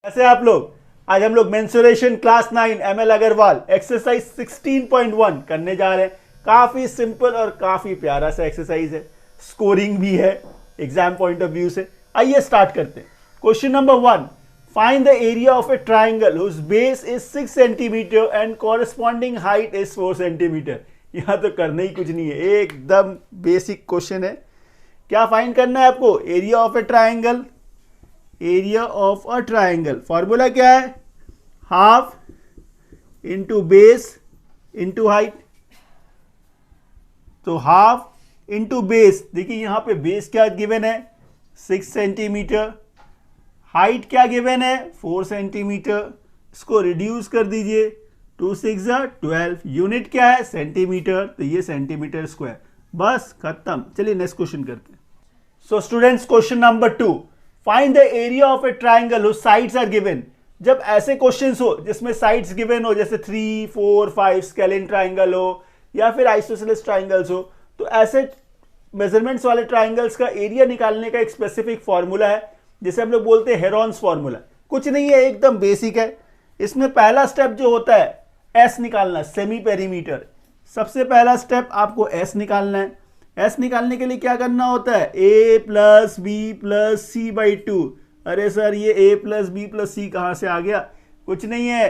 कैसे आप लोग। आज हम लोग mensuration class 9 ML Agarwal exercise 16.1 करने जा रहे हैं। काफी सिंपल और काफी प्यारा सा एक्सरसाइज है, स्कोरिंग भी है एग्जाम पॉइंट ऑफ व्यू से। आइए स्टार्ट करते हैं। Question number 1, find the area of a triangle whose base is 6 centimetre and corresponding height is 4 centimetre. यहां तो करना ही कुछ नहीं है, एकदम बेसिक क्वेश्चन है। क्या फाइंड करना है आपको? Area of a triangle. Area of a triangle formula क्या है? Half into base into height. तो हाफ इंटू बेस, देखिए यहां पे बेस क्या गिवन है 6 सेंटीमीटर, हाइट क्या गिवन है 4 सेंटीमीटर। इसको रिड्यूस कर दीजिए, 2 6 12, यूनिट क्या है सेंटीमीटर, तो ये सेंटीमीटर स्क्वायर। बस खत्म। चलिए नेक्स्ट क्वेश्चन करते हैं। So students, question number 2, find the area of a triangle whose sides are given. जब ऐसे क्वेश्चंस हो जिसमें साइड्स गिवन हो, जैसे 3 4 5 स्केलिन ट्राइंगल हो या फिर आइसोसेलेस ट्राइंगल्स हो, तो ऐसे मेजरमेंट्स वाले ट्राइंगल्स का एरिया निकालने का एक स्पेसिफिक फॉर्मूला है, जिसे हम लोग बोलते हैं हेरॉन्स फॉर्मूला। कुछ नहीं है, एकदम बेसिक है। इसमें पहला स्टेप जो होता है एस निकालना, सेमी पेरीमीटर। सबसे पहला स्टेप आपको एस निकालना है। एस निकालने के लिए क्या करना होता है? A plus B plus C by 2। अरे सर, ये A plus B plus C कहां से आ गया? कुछ नहीं है,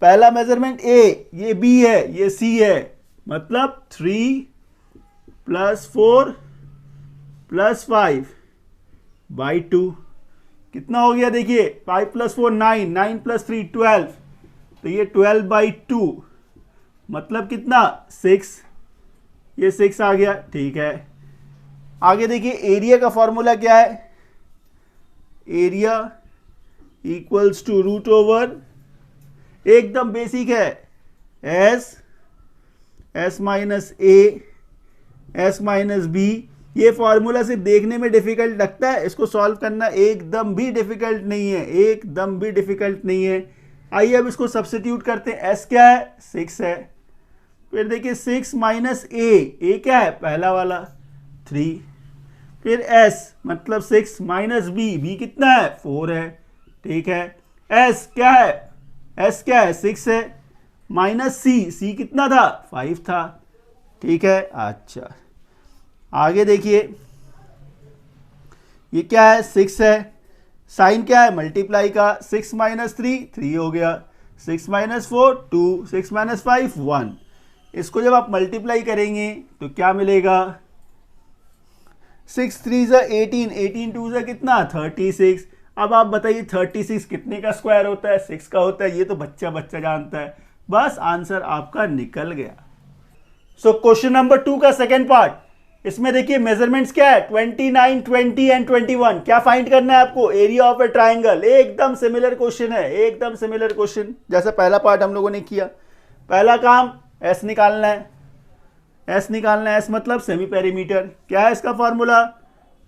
पहला मेजरमेंट ए, ये बी है, ये सी है, मतलब 3 प्लस 4 प्लस 5 बाई 2। कितना हो गया? देखिए 5 प्लस 4 9, 9 प्लस 3 12, तो ये 12 बाई 2 मतलब कितना 6। ये 6 आ गया, ठीक है। आगे देखिए एरिया का फॉर्मूला क्या है? Area equals to root over, एकदम बेसिक है, S minus A S minus B. ये फॉर्मूला सिर्फ देखने में डिफिकल्ट लगता है, इसको सॉल्व करना एकदम भी डिफिकल्ट नहीं है, एकदम भी डिफिकल्ट नहीं है। आइए अब इसको सब्स्टिट्यूट करते हैं। एस क्या है? 6 है। फिर देखिए 6 माइनस ए क्या है? पहला वाला 3। फिर एस मतलब 6 माइनस बी कितना है? 4 है, ठीक है। एस क्या है? एस क्या है? 6 है, माइनस सी कितना था? 5 था, ठीक है। अच्छा आगे देखिए, ये क्या है? 6 है, साइन क्या है? मल्टीप्लाई का, 6 माइनस 3 हो गया, 6 माइनस 4 2, 6 माइनस 5 1। इसको जब आप मल्टीप्लाई करेंगे तो क्या मिलेगा? 6 3 18, 18 2 कितना? 36। अब आप बताइए 36 कितने का स्क्वायर होता है? 6 का होता है। ये तो बच्चा बच्चा जानता है। बस आंसर आपका निकल गया। सो क्वेश्चन नंबर 2 का सेकेंड पार्ट, इसमें देखिए मेजरमेंट्स क्या है 29 20 एंड 21। क्या फाइंड करना है आपको? Area of a triangle. एकदम सिमिलर क्वेश्चन है, एकदम सिमिलर क्वेश्चन जैसा पहला पार्ट हम लोगों ने किया। पहला काम एस निकालना है। एस निकालना है, एस मतलब सेमी पेरीमीटर। क्या है इसका formula?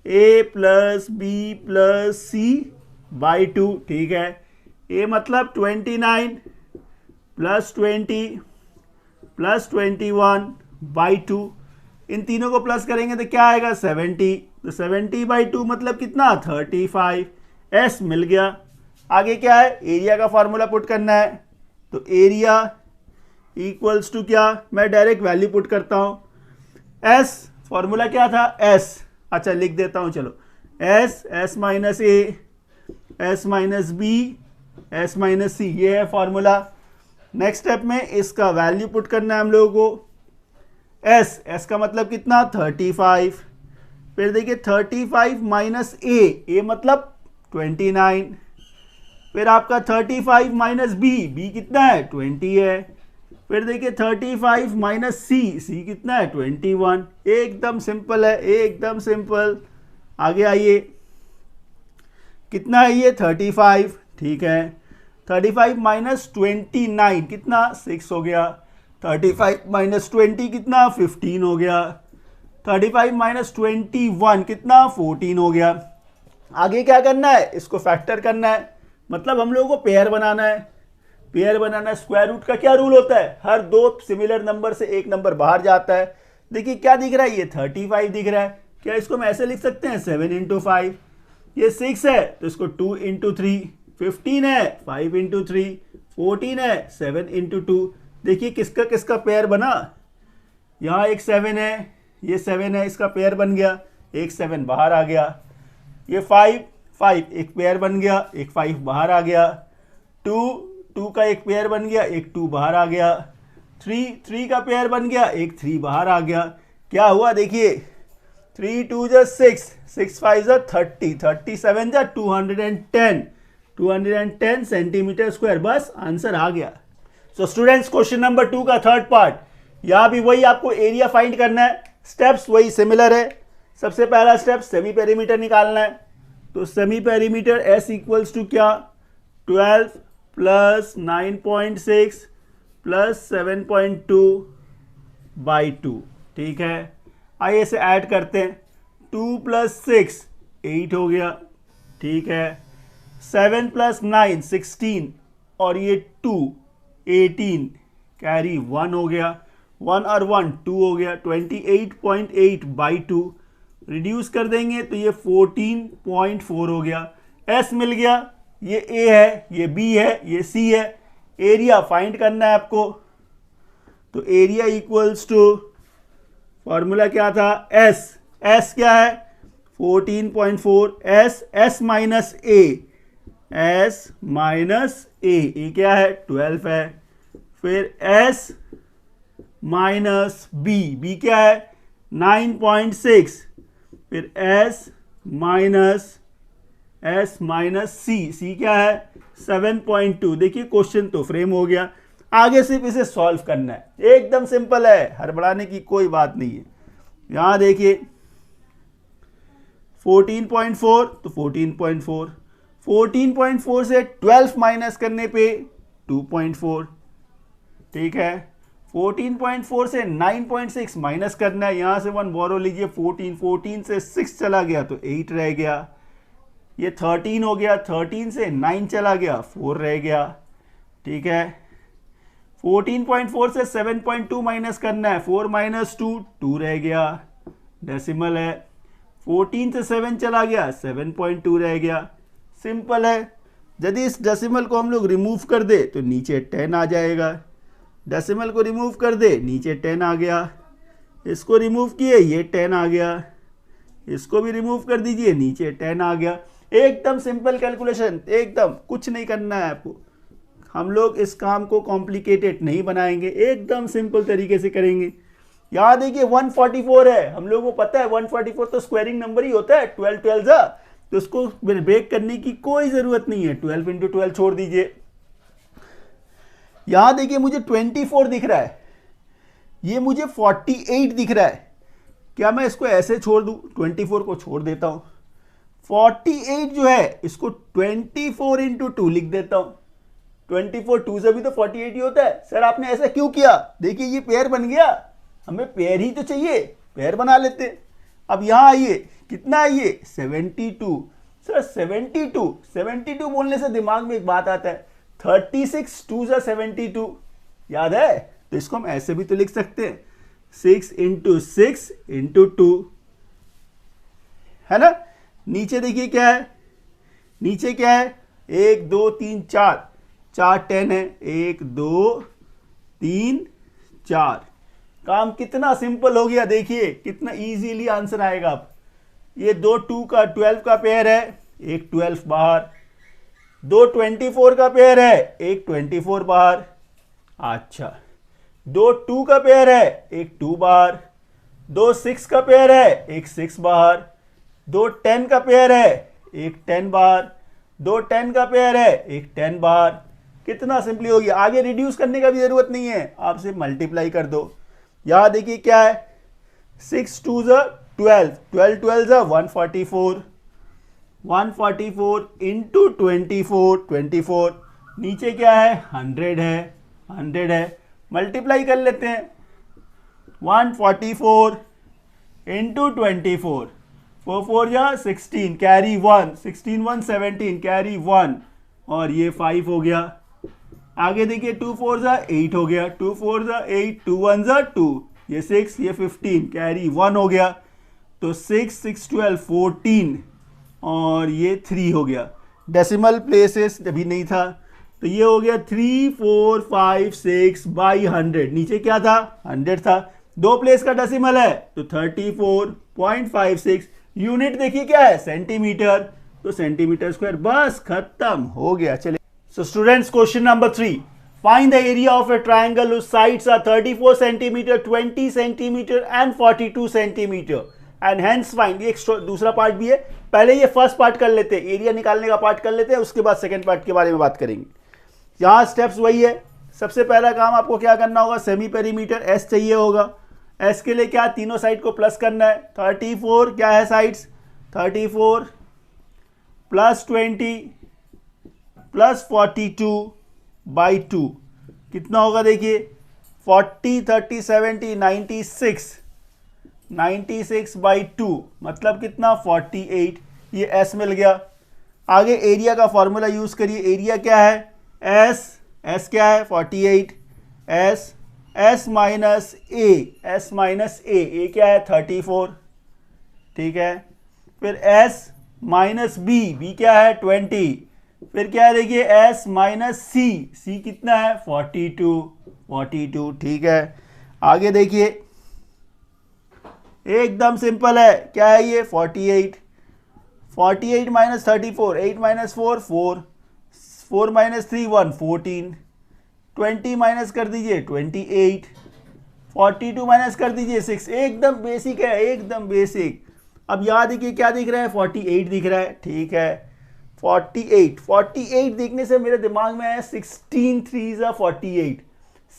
A plus B plus C by 2, ठीक है। ए मतलब 29 प्लस 20 प्लस 21 बाई 2। इन तीनों को प्लस करेंगे तो क्या आएगा? 70। तो 70 बाई 2 मतलब कितना? 35। एस मिल गया। आगे क्या है? एरिया का फॉर्मूला पुट करना है। तो एरिया इक्वल्स टू क्या? मैं डायरेक्ट वैल्यू पुट करता हूं। एस फॉर्मूला क्या था? एस। अच्छा लिख देता हूं, चलो। S minus A S minus B S minus C, ये है फॉर्मूला। नेक्स्ट स्टेप में इसका वैल्यू पुट करना है हम लोगों को। एस का मतलब कितना? 35। फिर देखिए 35 माइनस ए मतलब 29। फिर आपका 35 माइनस बी कितना है? 20 है। फिर देखिए 35 माइनस सी कितना है? 21। एकदम सिंपल है, एकदम सिंपल। आगे आइए, कितना है ये? 35, ठीक है। 35 माइनस 29 कितना? 6 हो गया। 35 माइनस 20 कितना? 15 हो गया। 35 माइनस 21 कितना? 14 हो गया। आगे क्या करना है? इसको फैक्टर करना है, मतलब हम लोगों को पेयर बनाना है। पेयर बनाना, स्क्वायर रूट का क्या रूल होता है? हर दो सिमिलर नंबर से एक नंबर बाहर जाता है। देखिए क्या दिख रहा है? ये 35 दिख रहा है। क्या इसको हम ऐसे लिख सकते हैं? 7 इंटू 5। ये 6 है तो इसको 2 इंटू 3, 15 है 5 इंटू 3, 14 है 7 इंटू 2। देखिए किसका किसका पेयर बना, यहाँ एक 7 है, ये 7 है, इसका पेयर बन गया, एक 7 बाहर आ गया। ये 5 5 एक पेयर बन गया, एक 5 बाहर आ गया। 2 2 का एक पेयर बन गया, एक 2 बाहर आ गया। 3 3 का पेयर बन गया, एक 3 बाहर आ गया। क्या हुआ देखिए, 3 2 जा 6, 6 5 जा 30, 37 जा 210, 210 सेंटीमीटर स्क्वायर। बस आंसर आ गया। सो स्टूडेंट्स, क्वेश्चन नंबर 2 का थर्ड पार्ट, यहाँ भी वही आपको एरिया फाइंड करना है। स्टेप्स वही सिमिलर है। सबसे पहला स्टेप सेमी पेरीमीटर निकालना है। तो semi perimeter S equals to क्या, 12 प्लस 9.6 प्लस 7.2 बाई 2। ठीक है, आइए इसे ऐड करते हैं। 2 प्लस 6 8 हो गया। ठीक है, 7 प्लस 9 16 और ये 2 18, कैरी 1 हो गया। 1 और 1 2 हो गया। 28.8 बाई 2 रिड्यूस कर देंगे तो ये 14.4 हो गया। एस मिल गया, ये ए है, ये बी है, ये सी है। एरिया फाइंड करना है आपको। तो एरिया इक्वल्स टू, फॉर्मूला क्या था, एस। एस क्या है 14.4, S minus A, S minus ए क्या है 12 है। फिर एस माइनस बी, बी क्या है 9.6। फिर एस माइनस सी, सी क्या है 7.2। देखिए क्वेश्चन तो फ्रेम हो गया। आगे सिर्फ इसे सॉल्व करना है, एकदम सिंपल है, हड़बड़ाने की कोई बात नहीं है। यहां देखिए 14.4 तो 14.4, 14.4 से 12 माइनस करने पे 2.4। ठीक है, 14.4 से 9.6 माइनस करना है, यहां से 1 बोरो लीजिए। 14 से 6 चला गया तो 8 रह गया। ये 13 हो गया, 13 से 9 चला गया 4 रह गया। ठीक है, 14.4 से 7.2 माइनस करना है, 4 माइनस 2 2 रह गया, डेसिमल है। 14 से 7 चला गया 7.2 रह गया। सिंपल है। यदि इस डेसिमल को हम लोग रिमूव कर दे तो नीचे 10 आ जाएगा। डेसिमल को रिमूव कर दे, नीचे 10 आ गया। इसको रिमूव किए, ये 10 आ गया। इसको भी रिमूव कर दीजिए, नीचे 10 आ गया। एकदम सिंपल कैलकुलेशन, एकदम कुछ नहीं करना है आपको। हम लोग इस काम को कॉम्प्लिकेटेड नहीं बनाएंगे, एकदम सिंपल तरीके से करेंगे। यहाँ देखिए 144 है, हम लोगों को पता है 144 तो स्क्वायरिंग नंबर ही होता है, 12 12 जा, तो उसको ब्रेक करने की कोई ज़रूरत नहीं है। 12 इंटू 12 छोड़ दीजिए। यहाँ देखिए मुझे 24 दिख रहा है, ये मुझे 48 दिख रहा है। क्या मैं इसको ऐसे छोड़ दूँ, 24 को छोड़ देता हूँ। 48 जो है इसको 24 इंटू 2 लिख देता हूँ। 24 2 से भी तो 48 ही होता है। सर आपने ऐसा क्यों किया, देखिए ये पेयर बन गया, हमें पेयर ही तो चाहिए, पेयर बना लेते। अब यहाँ आइए, कितना है ये 72। सर 72 बोलने से दिमाग में एक बात आता है, 36 2 जा 72 याद है, तो इसको हम ऐसे भी तो लिख सकते हैं 6 इंटू 6 इंटू 2, है ना। नीचे देखिए क्या है, नीचे क्या है 1 2 3 4, 4 10 है, 1 2 3 4। काम कितना सिंपल हो गया, देखिए कितना इजीली आंसर आएगा। अब ये दो 2 का 12 का पेयर है, एक 12 बाहर। दो 24 का पेयर है, एक 24 बाहर। अच्छा, दो 2 का पेयर है, एक 2 बाहर। दो 6 का पेयर है, एक 6 बाहर। दो 10 का पेयर है, एक 10 बाहर। दो 10 का पेयर है, एक 10 बाहर। कितना सिंपली हो गया। आगे रिड्यूस करने का भी जरूरत नहीं है, आप सिर्फ मल्टीप्लाई कर दो। यहां देखिए क्या है 6 2 जा 12, 12 12 जा 144, 144 इंटू 24, 24। नीचे क्या है 100 है, 100 है, मल्टीप्लाई कर लेते हैं। 144 इंटू 24, 4 4 जा 16, कैरी 1, 16 1 17, कैरी 1, और ये 5 हो गया। आगे देखिए 2 4 जा 8 हो गया, 2 4 जा 8, 2 1 जा 2, ये 6, ये 15, कैरी 1 हो गया। तो 6 6 12 14 और ये 3 हो गया। डेसिमल प्लेसेस अभी नहीं था, तो ये हो गया 3 4 5 6 बाई 100, नीचे क्या था 100 था, 2 प्लेस का डेसिमल है तो 34.56, यूनिट देखिए क्या है सेंटीमीटर, तो सेंटीमीटर स्क्वायर, बस खत्म हो गया। चलिए सो students question number 3, find the area of a triangle whose sides are 34 centimetre, 20 centimetre and 42 centimetre and hence find. ये दूसरा पार्ट भी है, पहले ये फर्स्ट पार्ट कर लेते हैं, एरिया निकालने का पार्ट कर लेते हैं, उसके बाद सेकंड पार्ट के बारे में बात करेंगे। यहाँ स्टेप्स वही है, सबसे पहला काम आपको क्या करना होगा, सेमी पेरीमीटर एस चाहिए होगा, एस के लिए क्या तीनों साइड को प्लस करना है, 34 क्या है साइड्स 34 प्लस 20 प्लस 42 बाई 2 कितना होगा देखिए 40 30 70 96 बाई 2 मतलब कितना 48, ये एस मिल गया। आगे एरिया का फॉर्मूला यूज करिए, एरिया क्या है एस क्या है 48, एस माइनस ए क्या है 34, ठीक है, फिर एस माइनस बी क्या है 20, फिर क्या है देखिए एस माइनस सी कितना है 42, ठीक है। आगे देखिए एकदम सिंपल है, क्या है ये 48 माइनस 34, 8 माइनस 4 माइनस 3 1 14, 20 माइनस कर दीजिए 28, 42 माइनस कर दीजिए 6, एकदम बेसिक है एकदम बेसिक। अब यहाँ देखिए क्या दिख रहा है 48 दिख रहा है, ठीक है 48 देखने से मेरे दिमाग में है 16 3 48,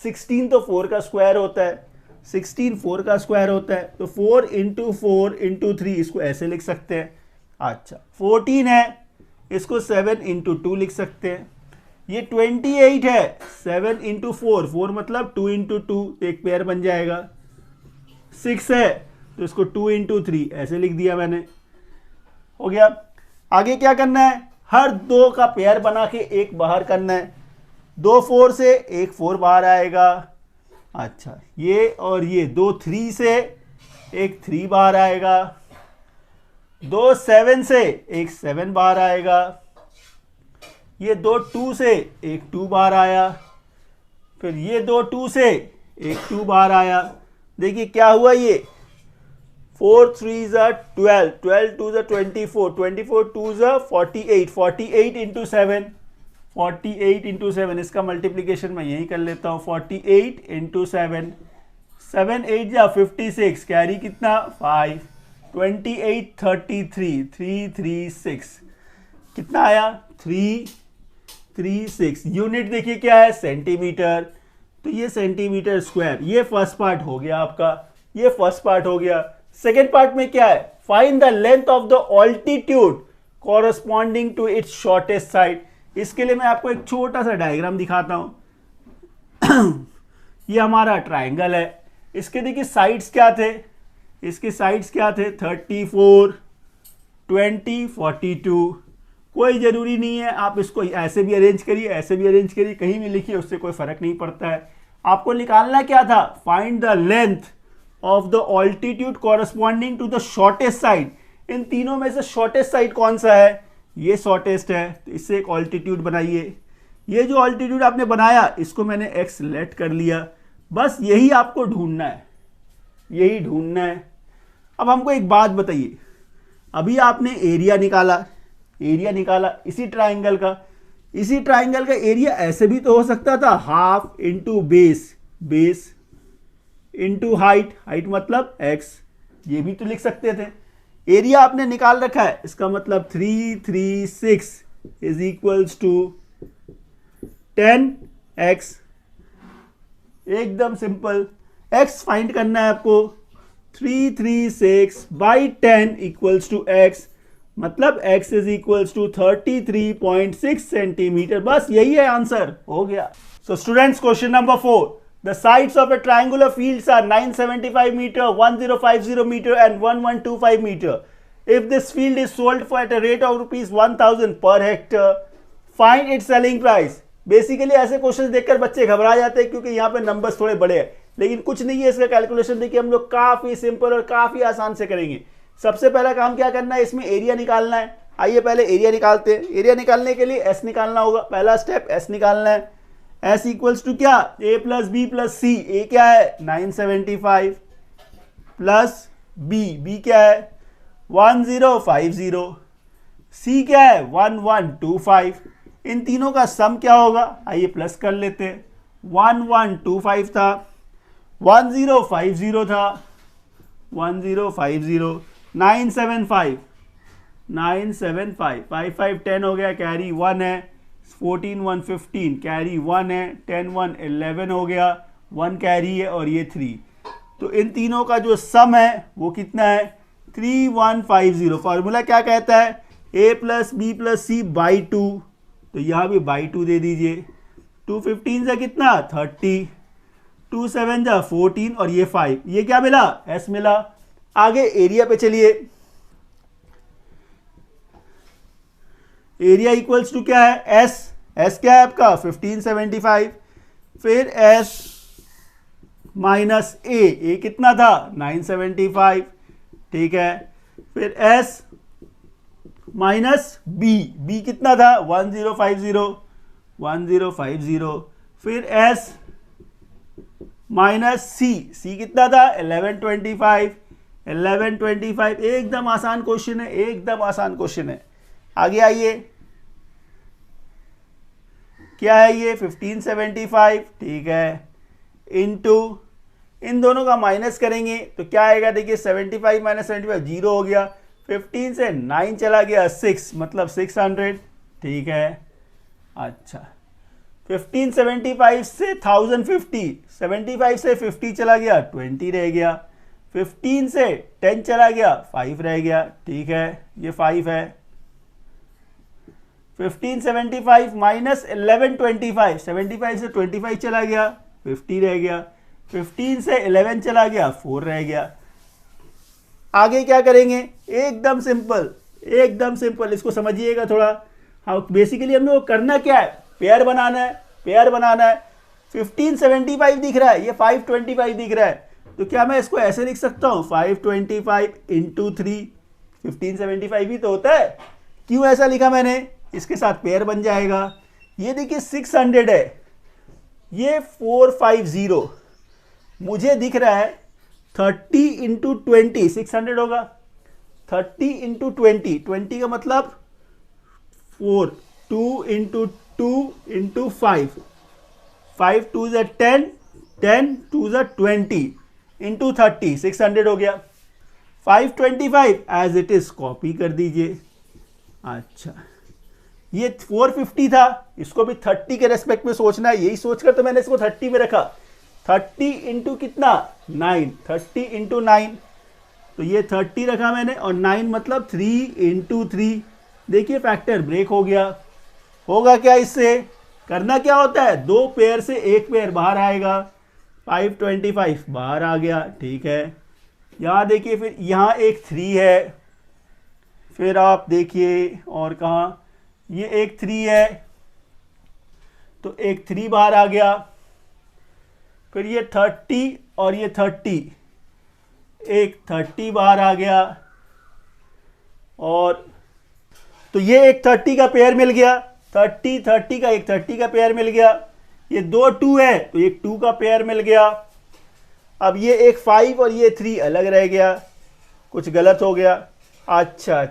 16 तो 4 का स्क्वायर होता है, 16 4 का स्क्वायर होता है, तो 4 इंटू 4 इंटू 3 इसको ऐसे लिख सकते हैं। अच्छा 14 है, इसको 7 इंटू 2 लिख सकते हैं। ये 28 है, 7 इंटू 4 मतलब 2 इंटू 2 एक पेयर बन जाएगा। 6 है तो इसको 2 इंटू 3 ऐसे लिख दिया मैंने, हो गया। आगे क्या करना है, हर दो का पेयर बना के एक बाहर करना है, 2 4 से एक 4 बाहर आएगा। अच्छा ये और ये 2 3 से एक 3 बाहर आएगा, 2 7 से एक 7 बाहर आएगा, ये 2 2 से एक 2 बाहर आया, फिर ये 2 2 से एक 2 बाहर आया। देखिए क्या हुआ, ये 4 3 12, 12 2 24, 24 2 48 इंटू 7, 48 इंटू 7, इसका मल्टीप्लीकेशन मैं यही कर लेता हूँ, 48 इंटू 7, 7 8 जा 56, कैरी कितना 5, 28 33, 336 कितना आया 336। यूनिट देखिए क्या है सेंटीमीटर, तो ये सेंटीमीटर स्क्वायर, ये फर्स्ट पार्ट हो गया आपका, ये फर्स्ट पार्ट हो गया। सेकेंड पार्ट में क्या है, find the length of the altitude corresponding to its shortest side. इसके लिए मैं आपको एक छोटा सा डायग्राम दिखाता हूं। ये हमारा ट्राइंगल है, इसके देखिए साइड्स क्या थे, इसके साइड्स क्या थे 34 20 42। कोई जरूरी नहीं है आप इसको ऐसे भी अरेंज करिए, ऐसे भी अरेंज करिए, कहीं भी लिखिए, उससे कोई फर्क नहीं पड़ता है। आपको निकालना क्या था, find the length of the altitude corresponding to the shortest side. इन तीनों में से शॉर्टेस्ट साइड कौन सा है, ये शॉर्टेस्ट है, तो इससे एक ऑल्टीट्यूड बनाइए। ये जो ऑल्टीट्यूड आपने बनाया इसको मैंने एक्स लेट कर लिया, बस यही आपको ढूंढना है, यही ढूंढना है। अब हमको एक बात बताइए, अभी आपने एरिया निकाला इसी ट्राइंगल का, एरिया ऐसे भी तो हो सकता था, half into base into height मतलब x, ये भी तो लिख सकते थे। एरिया आपने निकाल रखा है, इसका मतलब 336 इज इक्वल्स टू 10x। एकदम सिंपल, x फाइंड करना है आपको, 336 बाई 10 इक्वल्स टू x, मतलब x is equals to 33.6 centimetre. बस यही है आंसर, हो गया। So students question number 4, the sides of a triangular fields are 975 meter, 1050 meter and 1125 meter. If this field is sold for at a rate of rupees 1000 per hectare, find its selling price. Basically ऐसे question देखकर बच्चे घबरा जाते हैं क्योंकि यहाँ पे numbers थोड़े बड़े हैं, लेकिन कुछ नहीं है, इसका कैलकुलेशन देखिए हम लोग काफी सिंपल और काफी आसान से करेंगे। सबसे पहला काम क्या करना है, इसमें एरिया निकालना है। आइए पहले एरिया निकालते हैं। एरिया निकालने के लिए एस निकालना होगा, पहला स्टेप एस निकालना है। एस इक्वल्स टू क्या, ए प्लस बी प्लस सी। ए क्या है 975 प्लस बी क्या है 1050, सी क्या है 1125। इन तीनों का सम क्या होगा, आइए प्लस कर लेते हैं। 1125 था, 1050 था, 1050, 975 5 5 10 हो गया, कैरी 1 है, 14 1 15 कैरी 1 है, 10 1 11 हो गया, 1 कैरी है और ये 3। तो इन तीनों का जो सम है वो कितना है 3150। फॉर्मूला क्या कहता है, a plus B plus C by 2, तो यहाँ भी बाई 2 दे दीजिए। 2 15 से कितना 30, 2 7 जा 14 और ये 5, ये क्या मिला s मिला। आगे एरिया पे चलिए, एरिया इक्वल्स टू क्या है s क्या है आपका 1575, फिर s माइनस ए कितना था 975, ठीक है, फिर s माइनस बी कितना था 1050, फिर s माइनस सी कितना था 1125, एकदम आसान क्वेश्चन है, एकदम आसान क्वेश्चन है। आगे आइए, क्या है ये 1575, ठीक है, इनटू इन दोनों का माइनस करेंगे तो क्या आएगा, देखिए 75 माइनस 75 जीरो हो गया, 15 से 9 चला गया 6, मतलब 600, ठीक है। अच्छा 1575 से 1050, 75 से 50 चला गया 20 रह गया, 15 से 10 चला गया 5 रह गया, ठीक है, ये 5 है। 1575 माइनस 1125, 75 से 25 चला गया 50 रह गया, 15 से 11 चला गया 4 रह गया। आगे क्या करेंगे, एकदम सिंपल, इसको समझिएगा थोड़ा। हाँ बेसिकली हम लोग को करना क्या है, पेयर बनाना है। 1575 दिख रहा है, ये 525 दिख रहा है, तो क्या मैं इसको ऐसे लिख सकता हूँ 525 इंटू 3, 1575 ही तो होता है। क्यों ऐसा लिखा मैंने, इसके साथ पेयर बन जाएगा। ये देखिए 600 है, ये 450, मुझे दिख रहा है 30 इंटू 20 600 होगा, 30 इंटू 20 का मतलब 4, 2 इंटू 2 इंटू 5 2 ज़ा 10, 10 2 ज़ा 20 इंटू 30, 600 हो गया। 525 एज इट इज कॉपी कर दीजिए। अच्छा ये 450 था, इसको भी 30 के रेस्पेक्ट में सोचना है, यही सोचकर तो मैंने इसको 30 में रखा। 30 इंटू कितना 9, 30 इंटू 9, तो ये 30 रखा मैंने, और 9 मतलब 3 इंटू 3। देखिए फैक्टर ब्रेक हो गया। होगा क्या, इससे करना क्या होता है, दो पेयर से एक पेयर बाहर आएगा, 525 बाहर आ गया, ठीक है। यहाँ देखिए, फिर यहाँ एक 3 है, फिर आप देखिए और कहाँ, ये एक 3 है, तो एक 3 बाहर आ गया, फिर ये 30 और ये 30, एक 30 बाहर आ गया, और तो ये एक 30 का पेयर मिल गया, 30 का एक 30 का पेयर मिल गया। ये दो 2 है तो एक 2 का पेयर मिल गया। अब ये एक 5 और ये 3 अलग रह गया, कुछ गलत हो गया। अच्छा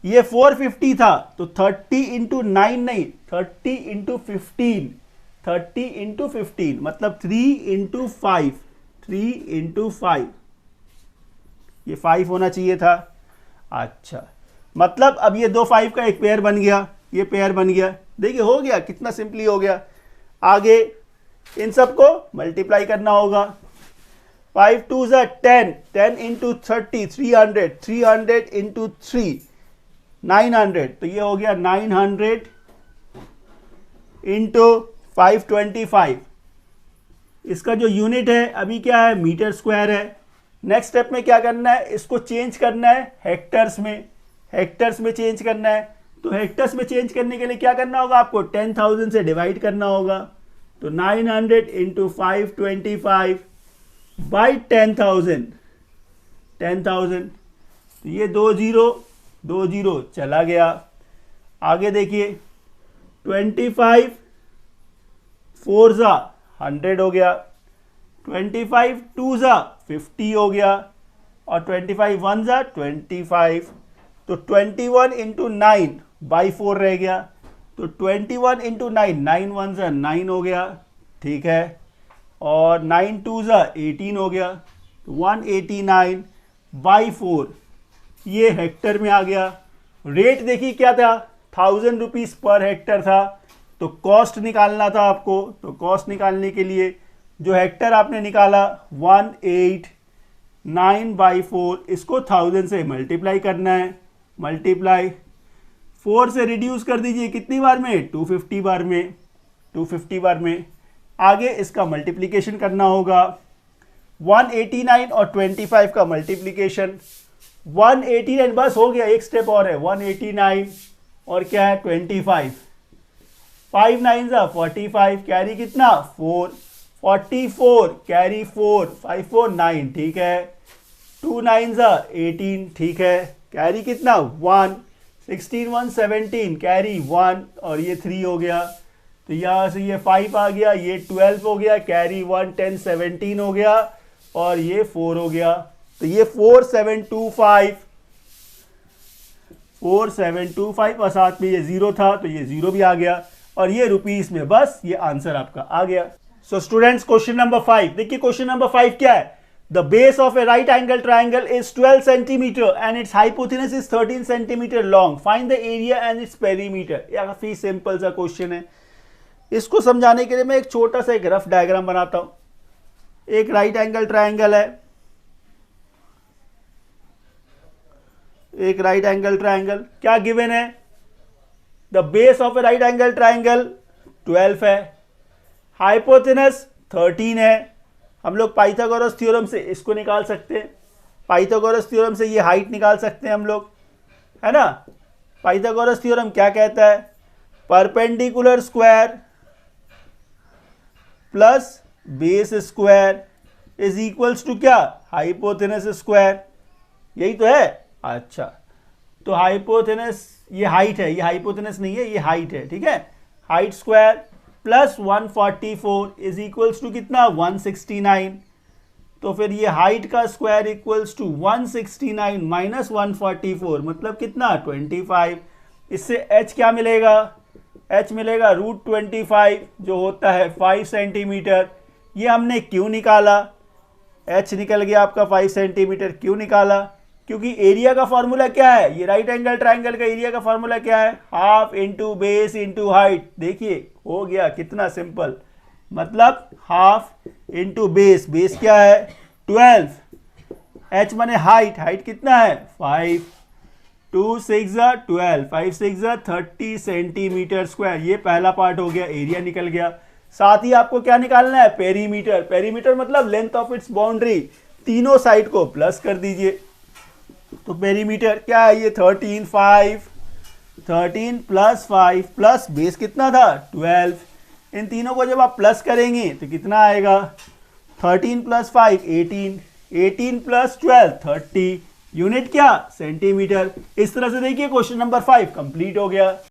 ये 450 था, तो 30 इंटू 9 नहीं, 30 इंटू 15, 30 इंटू 15 मतलब 3 इंटू 5, 3 इंटू 5, ये 5 होना चाहिए था। अच्छा मतलब अब ये दो 5 का एक पेयर बन गया, ये पेयर बन गया। देखिए हो गया, कितना सिंपली हो गया। आगे इन सबको मल्टीप्लाई करना होगा। 5 2 ज़ा 10, 10 इंटू 30 300, 300 इंटू 3 900, तो ये हो गया 900 इंटू 525। इसका जो यूनिट है अभी क्या है, मीटर स्क्वायर है। नेक्स्ट स्टेप में क्या करना है, इसको चेंज करना है हेक्टर्स में, हेक्टर्स में चेंज करना है। तो हेक्टर्स में चेंज करने के लिए क्या करना होगा, आपको 10,000 से डिवाइड करना होगा। तो 900 इंटू 525 बाई 10,000, 10,000, तो ये 2 0 2 जीरो चला गया। आगे देखिए 25 4 जा 100 हो गया, 25 2 जा 50 हो गया, और 25 1 जा 25। तो 21 इंटू 9 बाई 4 रह गया, तो 21 इंटू 9 9 1 जा 9 हो गया, ठीक है, और 9 2 जा 18 हो गया, तो 189 बाई 4 ये हेक्टर में आ गया। रेट देखिए क्या था, 1000 रुपीज पर हेक्टर था। तो कॉस्ट निकालना था आपको, तो कॉस्ट निकालने के लिए जो हेक्टर आपने निकाला 189 बाई 4, इसको 1000 से मल्टीप्लाई करना है, मल्टीप्लाई 4 से रिड्यूस कर दीजिए कितनी बार में, 250 बार में, 250 बार में। आगे इसका मल्टीप्लिकेशन करना होगा, 189 और 25 का मल्टीप्लिकेशन, 189 बस हो गया, एक स्टेप और है, 189 और क्या है 25, 5 9 जा 45, कैरी कितना 4, 44 कैरी 4, 5 4 9, ठीक है, 2 9 जा 18, ठीक है, कैरी कितना 1, 16 1 17 कैरी 1, और ये 3 हो गया, तो यहाँ से ये 5 आ गया, ये 12 हो गया, कैरी 1 10 17 हो गया, और ये 4 हो गया, तो ये 4725 4725, और साथ में ये 0 था तो ये 0 भी आ गया, और ये रुपीस में, बस ये आंसर आपका आ गया। सो स्टूडेंट्स क्वेश्चन नंबर 5 देखिए, क्वेश्चन नंबर 5 क्या है, the base of a right angle triangle is 12 centimetre and its hypotenuse is 13 centimetre long, find the area and its perimeter. काफी सिंपल सा क्वेश्चन है। इसको समझाने के लिए मैं एक छोटा सा एक रफ डायग्राम बनाता हूं। एक राइट एंगल ट्राइंगल है, एक राइट एंगल ट्राइंगल, क्या गिवन है, the base of a right angle triangle 12 है, हाइपोथेनस 13 है। हम लोग पाइथागोरस थ्योरम से इसको निकाल सकते हैं, पाइथागोरस थ्योरम से ये हाइट निकाल सकते हैं हम लोग, है ना। पाइथागोरस थ्योरम क्या कहता है, perpendicular square plus base square is equals to क्या, हाइपोथेनस स्क्वायर, यही तो है। अच्छा, तो हाइपोथेनस ये हाइट है, ये हाइपोथेनस नहीं है, ये हाइट है, ठीक है, height square plus 144 is equals to कितना 169, तो फिर ये हाइट का स्क्वायर इक्वल्स टू 169 माइनस 144 मतलब कितना 25। इससे h क्या मिलेगा, h मिलेगा √25 जो होता है 5 सेंटीमीटर। ये हमने क्यों निकाला, h निकल गया आपका 5 सेंटीमीटर, क्यों निकाला, क्योंकि एरिया का फॉर्मूला क्या है, ये राइट एंगल ट्राइंगल का एरिया का फॉर्मूला क्या है, half into base into height. देखिए हो गया कितना सिंपल, मतलब हाफ इंटू बेस, बेस क्या है 12, h माने हाइट, हाइट कितना है 5, 2 6 12, 5 6 30 सेंटीमीटर स्क्वायर। ये पहला पार्ट हो गया, एरिया निकल गया। साथ ही आपको क्या निकालना है, पेरीमीटर। पेरीमीटर मतलब लेंथ ऑफ इट्स बाउंड्री, तीनों साइड को प्लस कर दीजिए। तो पेरीमीटर क्या है, ये 13 5, 13 प्लस 5 प्लस बेस कितना था 12, इन तीनों को जब आप प्लस करेंगे तो कितना आएगा 13 प्लस 5 18, 18 प्लस 12 30, यूनिट क्या सेंटीमीटर। इस तरह से देखिए क्वेश्चन नंबर 5 कंप्लीट हो गया।